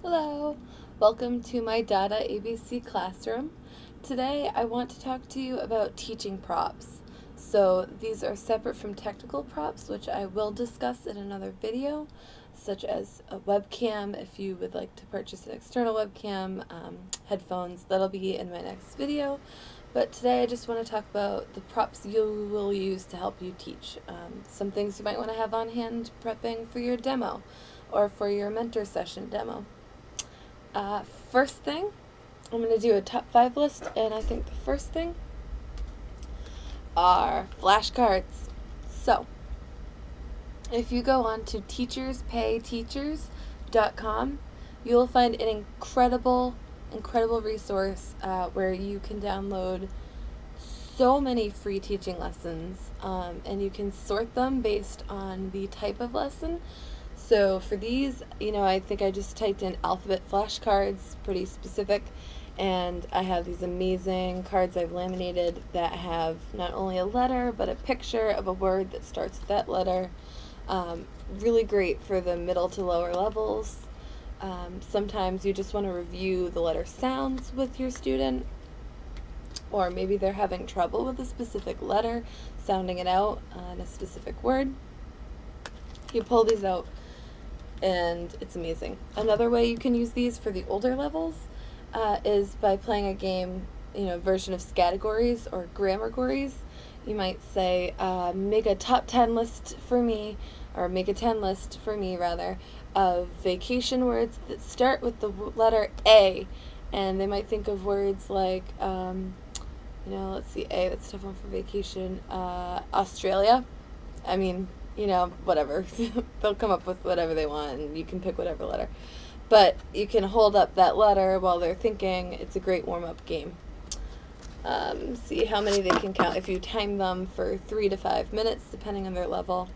Hello, welcome to my Data ABC classroom. Today I want to talk to you about teaching props. So these are separate from technical props, which I will discuss in another video, such as a webcam if you would like to purchase an external webcam, headphones, that'll be in my next video. But today I just want to talk about the props you will use to help you teach. Some things you might want to have on hand prepping for your demo or for your mentor session demo. First thing, I'm going to do a top 5 list, and I think the first thing are flashcards. So, if you go on to teacherspayteachers.com, you'll find an incredible resource where you can download so many free teaching lessons, and you can sort them based on the type of lesson. So for these, I think I just typed in alphabet flashcards, pretty specific, and I have these amazing cards I've laminated that have not only a letter, but a picture of a word that starts with that letter. Really great for the middle to lower levels. Sometimes you just want to review the letter sounds with your student, or maybe they're having trouble with a specific letter, sounding it out on a specific word. You pull these out, and it's amazing. Another way you can use these for the older levels is by playing a game, version of Scattergories or Grammargories. You might say, make a top 10 list for me, or make a 10 list for me, rather, of vacation words that start with the letter A. And they might think of words like, let's see, A, that's a tough one for vacation, Australia. Whatever. They'll come up with whatever they want, and you can pick whatever letter. But you can hold up that letter while they're thinking. It's a great warm-up game. See how many they can count. If you time them for 3 to 5 minutes, depending on their level,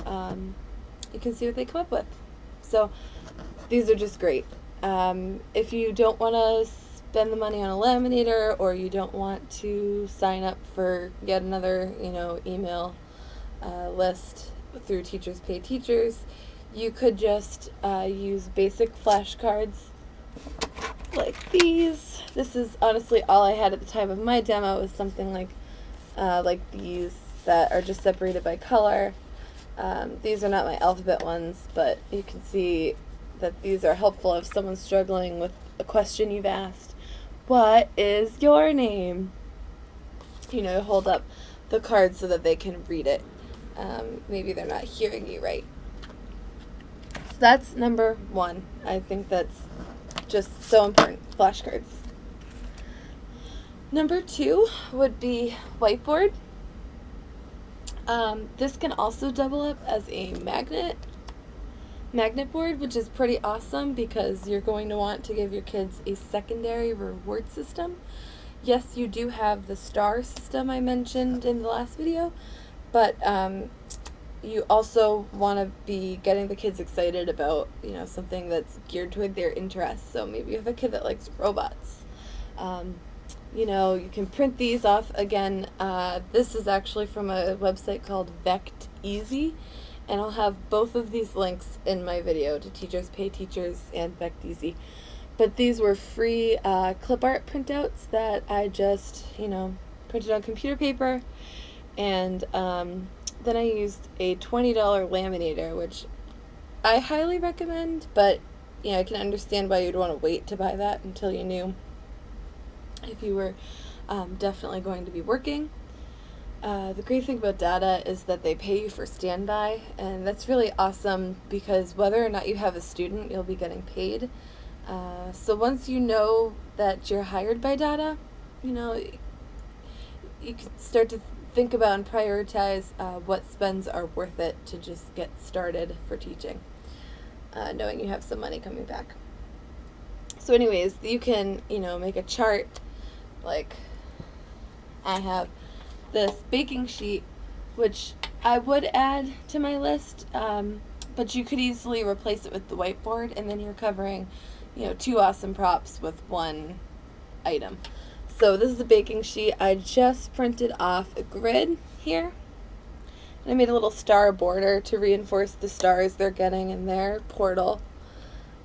you can see what they come up with. So these are just great. If you don't want to spend the money on a laminator, or you don't want to sign up for yet another, email list through Teachers Pay Teachers, you could just use basic flashcards like these. This is honestly all I had at the time of my demo, was something like these that are just separated by color. These are not my alphabet ones, but you can see that these are helpful if someone's struggling with a question you've asked. What is your name? Hold up the card so that they can read it. Maybe they're not hearing you right. So that's number 1. I think that's just so important, flashcards. Number 2 would be Whiteboard. This can also double up as a magnet board, which is pretty awesome because you're going to want to give your kids a secondary reward system. Yes, you do have the star system I mentioned in the last video, but you also want to be getting the kids excited about, something that's geared toward their interests. So maybe you have a kid that likes robots. You can print these off. Again, this is actually from a website called Vect Easy, and I'll have both of these links in my video, to Teachers Pay Teachers and Vect Easy. But these were free clip art printouts that I just, printed on computer paper, and then I used a $20 laminator, which I highly recommend, but I can understand why you'd want to wait to buy that until you knew if you were definitely going to be working. The great thing about Data is that they pay you for standby, and that's really awesome because whether or not you have a student, you'll be getting paid. So once you know that you're hired by Data, you can start to think about and prioritize what spends are worth it to just get started for teaching, knowing you have some money coming back. So anyways, you can, make a chart. Like, I have this baking sheet, which I would add to my list, but you could easily replace it with the whiteboard, and then you're covering, 2 awesome props with 1 item. So this is a baking sheet. I just printed off a grid here, and I made a little star border to reinforce the stars they're getting in their portal.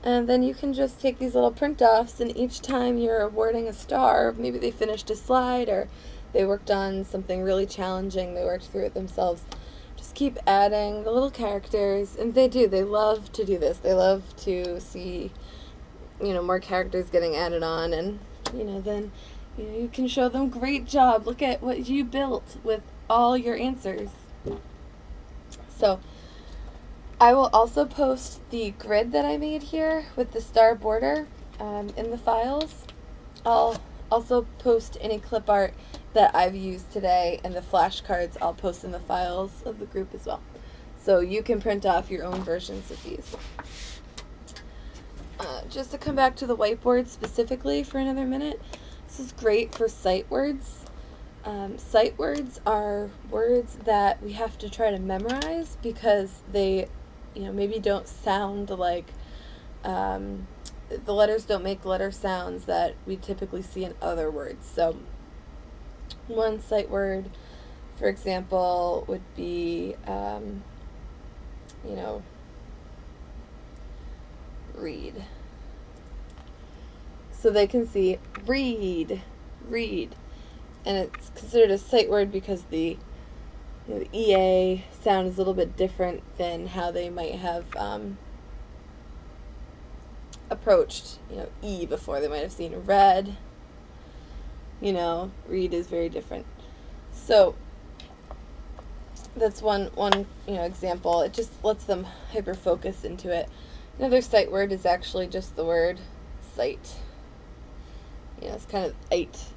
And then you can just take these little print offs, and each time you're awarding a star, maybe they finished a slide or they worked on something really challenging, they worked through it themselves. Just keep adding the little characters, and they love to do this. They love to see, more characters getting added on, and, then, you can show them, great job, look at what you built with all your answers. So, I will also post the grid that I made here with the star border in the files. I'll also post any clip art that I've used today, and the flashcards I'll post in the files of the group as well. So you can print off your own versions of these. Just to come back to the whiteboard specifically for another minute, this is great for sight words. Sight words are words that we have to try to memorize because they maybe don't sound like, the letters don't make letter sounds that we typically see in other words. So one sight word, for example, would be, read. So they can see read, and it's considered a sight word because the EA sound is a little bit different than how they might have approached, E before. They might have seen red. Read is very different. So that's one example. It just lets them hyper focus into it. Another sight word is actually just the word sight. It's kind of it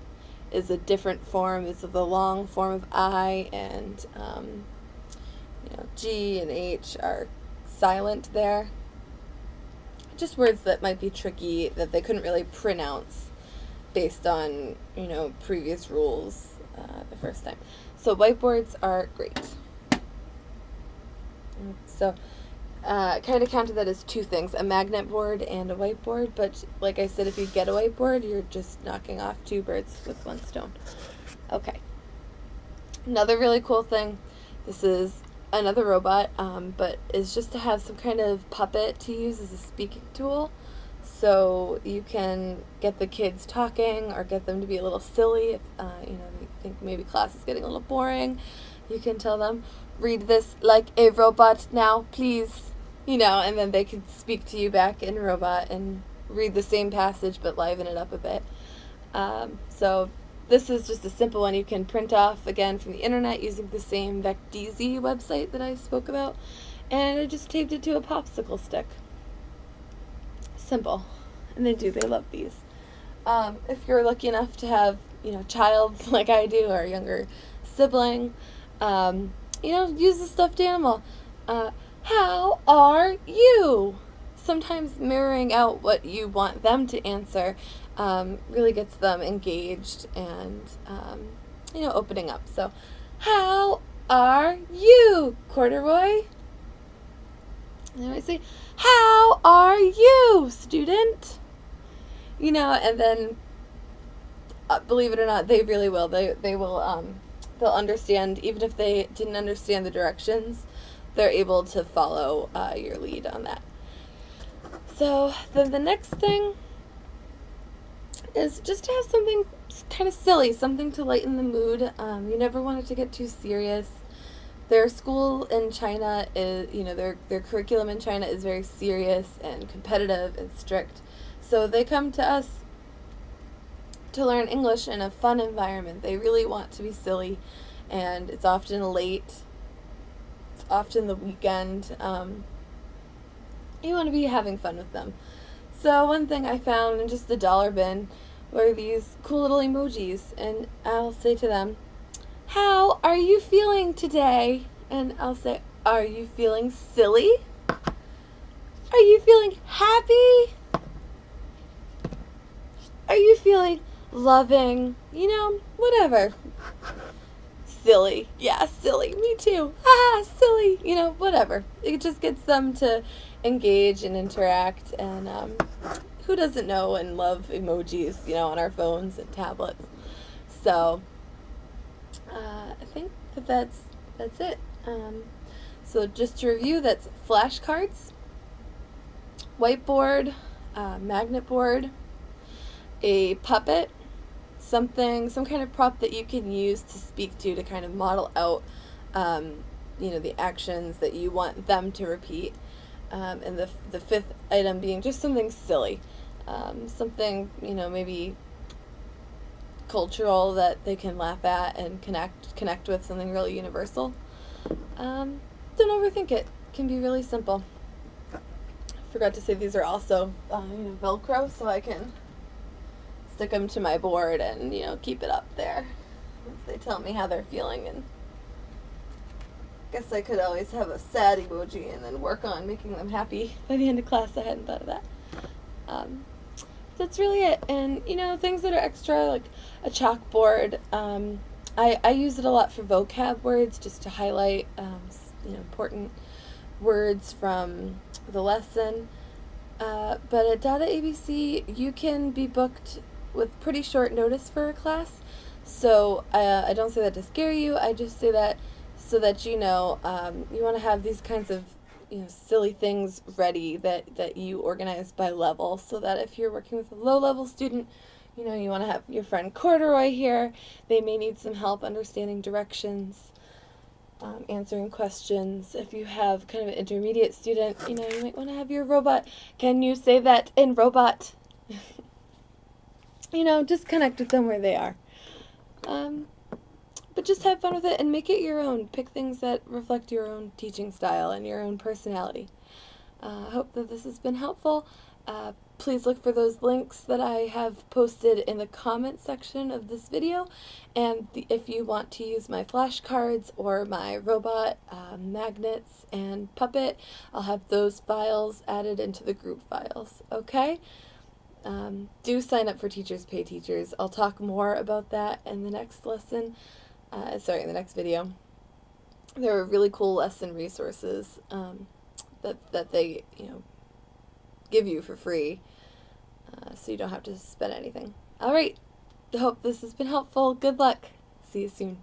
is a different form. It's the long form of I, and G and H are silent there. Just words that might be tricky that they couldn't really pronounce based on previous rules the first time. So whiteboards are great. So kind of counted that as two things, a magnet board and a whiteboard, but like I said, if you get a whiteboard, you're just knocking off two birds with one stone. Okay. Another really cool thing, this is another robot, but is just to have some kind of puppet to use as a speaking tool. So you can get the kids talking or get them to be a little silly if you think maybe class is getting a little boring. You can tell them, read this like a robot now, please. And then they can speak to you back in robot and read the same passage but liven it up a bit. So this is just a simple one you can print off, again, from the internet using the same VecDZ website that I spoke about. And I just taped it to a popsicle stick. Simple. And they love these. If you're lucky enough to have, child like I do, or a younger sibling, use a stuffed animal. How are you? Sometimes mirroring out what you want them to answer really gets them engaged and, opening up. So, how are you, Corduroy? And then I say, how are you, student? And then, believe it or not, they really will. They will, they'll understand, even if they didn't understand the directions, they're able to follow your lead on that. So then the next thing is just to have something kind of silly, something to lighten the mood. You never want it to get too serious. Their school in China is, their curriculum in China is very serious and competitive and strict. So they come to us to learn English in a fun environment. They really want to be silly, and it's often late. It's often the weekend. You want to be having fun with them. So one thing I found in just the dollar bin were these cool little emojis, and I'll say to them, how are you feeling today? And I'll say, are you feeling silly? Are you feeling happy? Are you feeling loving? Whatever. Silly. Yeah, silly. Me too. Ah, silly. Whatever. It just gets them to engage and interact, and who doesn't know and love emojis, on our phones and tablets. So I think that's it. So just to review, that's flashcards, whiteboard, magnet board, a puppet, some kind of prop that you can use to speak to kind of model out, the actions that you want them to repeat. And the fifth item being just something silly, something, maybe cultural that they can laugh at and connect with, something really universal. Don't overthink it. It can be really simple. Forgot to say these are also Velcro, so I can stick them to my board and keep it up there once they tell me how they're feeling. And I guess I could always have a sad emoji and then work on making them happy by the end of class. I hadn't thought of that. That's really it. And things that are extra, like a chalkboard. I use it a lot for vocab words, just to highlight important words from the lesson. But at Data ABC, you can be booked with pretty short notice for a class. So I don't say that to scare you. I just say that so that you want to have these kinds of silly things ready that you organize by level, so that if you're working with a low-level student, you want to have your friend Corduroy here. They may need some help understanding directions, answering questions. If you have kind of an intermediate student, you might want to have your robot. Can you say that in robot? Just connect with them where they are. But just have fun with it and make it your own. Pick things that reflect your own teaching style and your own personality. I hope that this has been helpful. Please look for those links that I have posted in the comment section of this video. And if you want to use my flashcards or my robot, magnets, and puppet, I'll have those files added into the group files. Okay? Do sign up for Teachers Pay Teachers. I'll talk more about that in the next lesson. In the next video. There are really cool lesson resources that they give you for free, so you don't have to spend anything. All right. I hope this has been helpful. Good luck. See you soon.